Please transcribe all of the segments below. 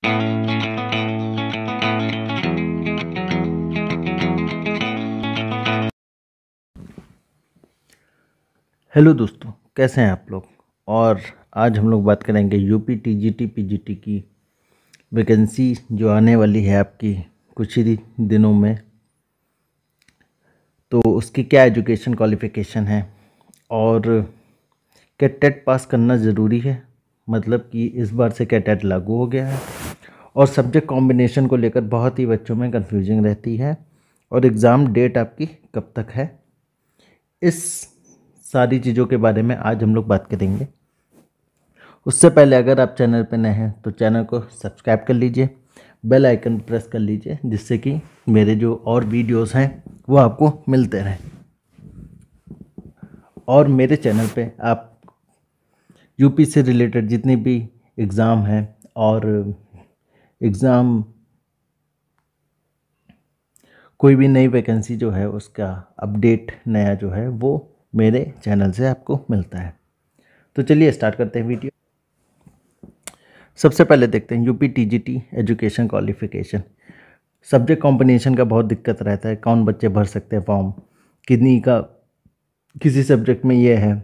Hello दोस्तों, कैसे हैं आप लोग। और आज हम लोग बात करेंगे यूपी टीजीटी पीजीटी की वैकेंसी जो आने वाली है आपकी कुछ ही दिनों में। तो उसकी क्या एजुकेशन क्वालिफ़िकेशन है और क्या टेट पास करना ज़रूरी है, मतलब कि इस बार से क्या टेट लागू हो गया है। और सब्जेक्ट कॉम्बिनेशन को लेकर बहुत ही बच्चों में कन्फ्यूजिंग रहती है। और एग्ज़ाम डेट आपकी कब तक है, इस सारी चीज़ों के बारे में आज हम लोग बात करेंगे। उससे पहले अगर आप चैनल पर नए हैं तो चैनल को सब्सक्राइब कर लीजिए, बेल आइकन प्रेस कर लीजिए, जिससे कि मेरे जो और वीडियोस हैं वो आपको मिलते रहें। और मेरे चैनल पे आप यूपी से रिलेटेड जितनी भी एग्ज़ाम हैं और एग्ज़ाम कोई भी नई वैकेंसी जो है उसका अपडेट नया जो है वो मेरे चैनल से आपको मिलता है। तो चलिए स्टार्ट करते हैं वीडियो। सबसे पहले देखते हैं UP TGT education qualification. Subject combination का बहुत दिक्कत रहता है, कौन बच्चे भर सकते हैं फॉर्म, कितनी का किसी सब्जेक्ट में ये है।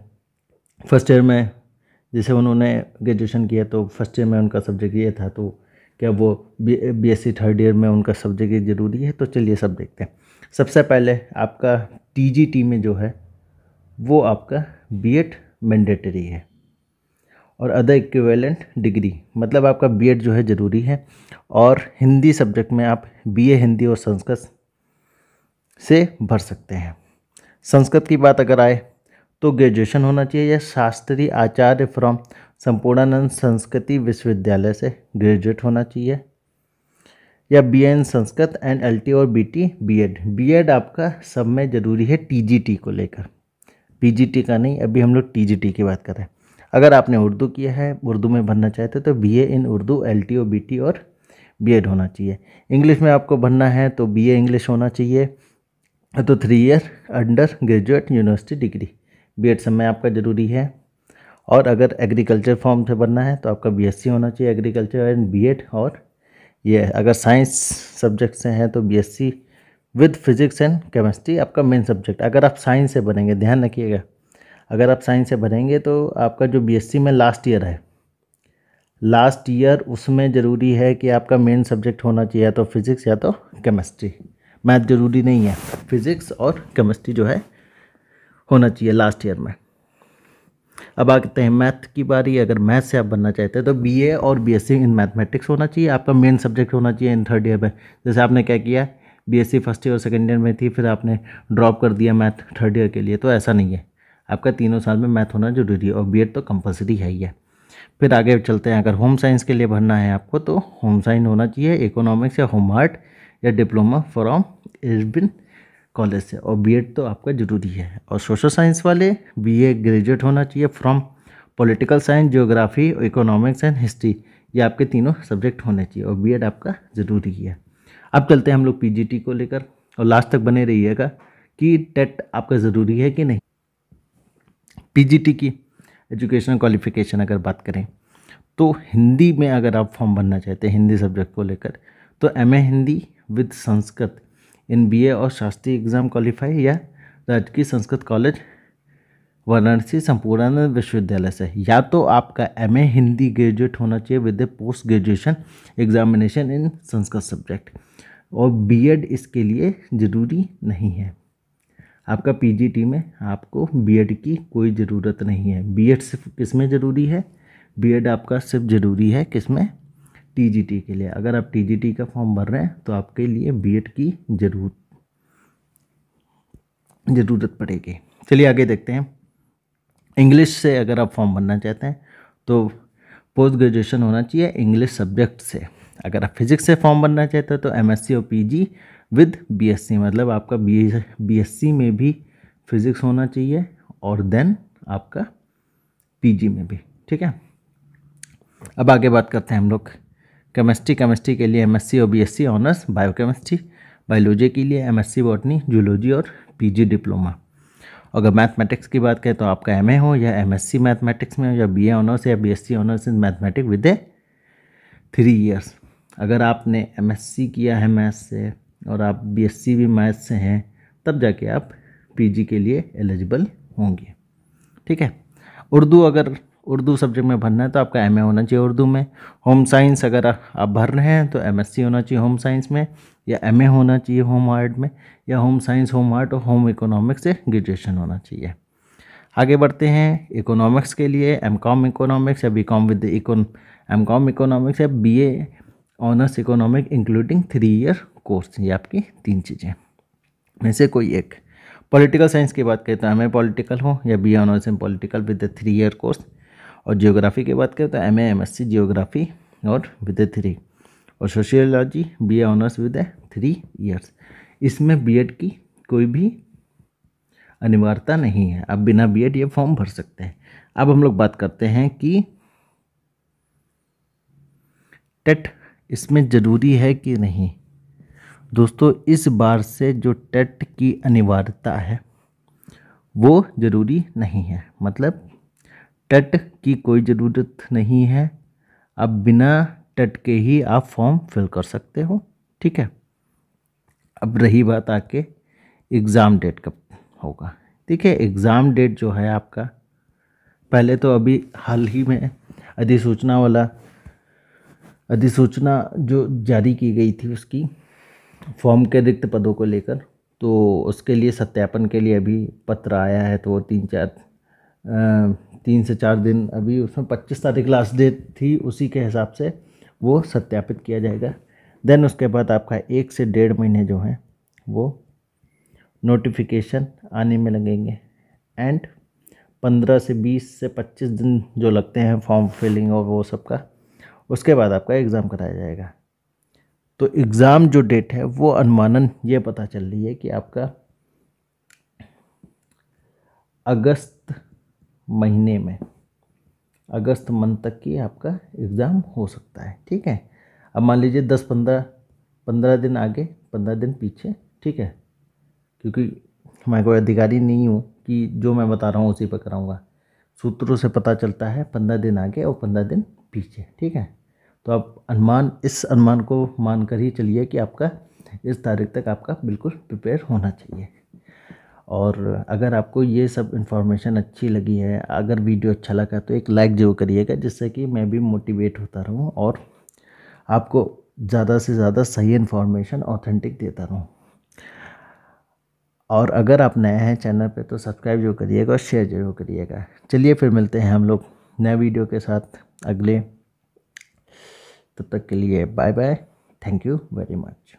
फर्स्ट ईयर में जैसे उन्होंने ग्रेजुएशन किया तो फर्स्ट ईयर में उनका सब्जेक्ट ये था, तो क्या वो बीएससी थर्ड ईयर में उनका सब्जेक्ट ये ज़रूरी है। तो चलिए सब देखते हैं। सबसे पहले आपका टीजीटी में जो है वो आपका बीएड मैंडेटरी है और अदर इक्विवेलेंट डिग्री, मतलब आपका बीएड जो है ज़रूरी है। और हिंदी सब्जेक्ट में आप बीए हिंदी और संस्कृत से भर सकते हैं। संस्कृत की बात अगर आए तो ग्रेजुएशन होना चाहिए या शास्त्री आचार्य फ्रॉम संपूर्णानंद संस्कृति विश्वविद्यालय से ग्रेजुएट होना चाहिए, या BA in Sanskrit and LT और बीटी बीएड। बीएड आपका सब में ज़रूरी है टीजीटी को लेकर, पीजीटी का नहीं। अभी हम लोग टीजीटी की बात कर रहे हैं। अगर आपने उर्दू किया है, उर्दू में भरना चाहते तो बीए इन उर्दू एलटी और बीटी और बीएड होना चाहिए। इंग्लिश में आपको भरना है तो बीए इंग्लिश होना चाहिए, तो 3 year under graduate university degree B Ed सब में आपका ज़रूरी है। और अगर एग्रीकल्चर फॉर्म से भरना है तो आपका बीएससी होना चाहिए एग्रीकल्चर एंड बीएड। और ये अगर साइंस सब्जेक्ट से हैं तो BSc with physics and chemistry आपका मेन सब्जेक्ट। अगर आप साइंस से भरेंगे, ध्यान रखिएगा, अगर आप साइंस से भरेंगे तो आपका जो बीएससी में लास्ट ईयर है, लास्ट ईयर उसमें ज़रूरी है कि आपका मेन सब्जेक्ट होना चाहिए या तो फिज़िक्स या तो केमिस्ट्री। मैथ ज़रूरी नहीं है, फिज़िक्स और केमिस्ट्री जो है होना चाहिए लास्ट ईयर में। अब आते हैं मैथ की बारी। अगर मैथ से आप बनना चाहते हैं तो बीए और बीएससी इन मैथमेटिक्स होना चाहिए, आपका मेन सब्जेक्ट होना चाहिए इन थर्ड ईयर में। जैसे आपने क्या किया, बीएससी फर्स्ट ईयर और सेकेंड ईयर में थी, फिर आपने ड्रॉप कर दिया मैथ थर्ड ईयर के लिए, तो ऐसा नहीं है। आपका तीनों साल में मैथ होना जरूरी है और बीएड तो कंपलसरी है ही है। फिर आगे चलते हैं। अगर होम साइंस के लिए भरना है आपको तो होम साइंस होना चाहिए, इकोनॉमिक्स या होम आर्ट या डिप्लोमा फ्रॉम इरविन कॉलेज से, और बीएड तो आपका ज़रूरी है। और सोशल साइंस वाले बीए ग्रेजुएट होना चाहिए from political science, geography, economics and history, ये आपके तीनों सब्जेक्ट होने चाहिए और बीएड आपका ज़रूरी है। अब चलते हैं हम लोग पीजीटी को लेकर, और लास्ट तक बने रहिएगा कि टेट आपका ज़रूरी है कि नहीं। पीजीटी की एजुकेशनल क्वालिफिकेशन अगर बात करें तो हिंदी में अगर आप फॉर्म भरना चाहते हैं हिंदी सब्जेक्ट को लेकर तो MA Hindi with Sanskrit in BA और शास्त्री एग्ज़ाम क्वालिफाई, या राजकीय संस्कृत कॉलेज वाराणसी संपूर्णानंद विश्वविद्यालय से, या तो आपका एमए हिंदी ग्रेजुएट होना चाहिए with A post graduation examination in Sanskrit subject, और बीएड इसके लिए ज़रूरी नहीं है। आपका पीजीटी में आपको बीएड की कोई ज़रूरत नहीं है। बीएड सिर्फ किस में ज़रूरी है, बीएड आपका सिर्फ ज़रूरी है किस में, टीजीटी के लिए। अगर आप टीजीटी का फॉर्म भर रहे हैं तो आपके लिए बीएड की ज़रूरत पड़ेगी। चलिए आगे देखते हैं। इंग्लिश से अगर आप फॉर्म भरना चाहते हैं तो पोस्ट ग्रेजुएशन होना चाहिए इंग्लिश सब्जेक्ट से। अगर आप फिजिक्स से फॉर्म भरना चाहते हैं तो एमएससी और पीजी विद बीएससी, मतलब आपका बीएससी में भी फिजिक्स होना चाहिए और देन आपका पीजी में भी, ठीक है। अब आगे बात करते हैं हम लोग केमिस्ट्री के लिए एमएससी और बीएससी ऑनर्स बायोकेमिस्ट्री, बायोलॉजी के लिए एमएससी बॉटनी, जूलॉजी और पीजी डिप्लोमा। अगर मैथमेटिक्स की बात करें तो आपका एमए हो या एमएससी मैथमेटिक्स में हो, या बीए ऑनर्स या BSc honours in mathematics with A 3 years. अगर आपने MSc किया है मैथ्स से और आप BSc भी मैथ्स से हैं, तब जाके आप PG के लिए एलिजिबल होंगे। ठीक है। अगर उर्दू सब्जेक्ट में भरना है तो आपका MA होना चाहिए उर्दू में। होम साइंस अगर आप भर रहे हैं तो MSc होना चाहिए होम साइंस में, या MA होना चाहिए होम आर्ट में, या होम साइंस, होम आर्ट और होम इकोनॉमिक्स से ग्रेजुएशन होना चाहिए। आगे बढ़ते हैं इकोनॉमिक्स के लिए, MCOM इकोनॉमिक्स या BCom विद MCOM इकोनॉमिक्स या BA honours economic including 3 year course. ये आपकी 3 चीज़ें में से कोई एक। पॉलिटिकल साइंस की बात करें तो MA पॉलिटिकल हो या BA honours in political with 3 year course. और जियोग्राफी की बात करें तो MA MSc जियोग्राफी और विद 3। और sociology BA honours with 3 years. इसमें B.Ed की कोई भी अनिवार्यता नहीं है, आप बिना B.Ed ये फॉर्म भर सकते हैं। अब हम लोग बात करते हैं कि टेट इसमें ज़रूरी है कि नहीं। दोस्तों, इस बार से जो टेट की अनिवार्यता है वो ज़रूरी नहीं है, मतलब टेट की कोई ज़रूरत नहीं है। अब बिना टेट के ही आप फॉर्म फिल कर सकते हो। ठीक है। अब रही बात आके एग्ज़ाम डेट कब होगा। देखिए, एग्ज़ाम डेट जो है आपका, पहले तो अभी हाल ही में अधिसूचना जो जारी की गई थी उसकी फॉर्म के रिक्त पदों को लेकर, तो उसके लिए सत्यापन के लिए अभी पत्र आया है। तो वो 3 से 4 दिन, अभी उसमें 25 तारीख लास्ट डेट थी, उसी के हिसाब से वो सत्यापित किया जाएगा। देन उसके बाद आपका 1 से 1.5 महीने जो है वो नोटिफिकेशन आने में लगेंगे। एंड 15 से 20 से 25 दिन जो लगते हैं फॉर्म फिलिंग और वो सब का, उसके बाद आपका एग्ज़ाम कराया जाएगा। तो एग्ज़ाम जो डेट है वो अनुमानन ये पता चल रही है कि आपका अगस्त महीने में, अगस्त मंथ तक की आपका एग्ज़ाम हो सकता है। ठीक है। अब मान लीजिए 10-15 दिन आगे, 15 दिन पीछे। ठीक है। क्योंकि मैं कोई अधिकारी नहीं हूँ कि जो मैं बता रहा हूँ उसी पर कराऊँगा। सूत्रों से पता चलता है 15 दिन आगे और 15 दिन पीछे। ठीक है। तो आप इस अनुमान को मानकर ही चलिए कि आपका इस तारीख तक आपका बिल्कुल प्रिपेयर होना चाहिए। और अगर आपको ये सब इन्फॉर्मेशन अच्छी लगी है, अगर वीडियो अच्छा लगा तो एक लाइक जरूर करिएगा, जिससे कि मैं भी मोटिवेट होता रहूँ और आपको ज़्यादा से ज़्यादा सही इन्फॉर्मेशन ऑथेंटिक देता रहूँ। और अगर आप नए हैं चैनल पे तो सब्सक्राइब जरूर करिएगा और शेयर जरूर करिएगा। चलिए फिर मिलते हैं हम लोग नए वीडियो के साथ अगले। तब तक के लिए bye bye. Thank you very much.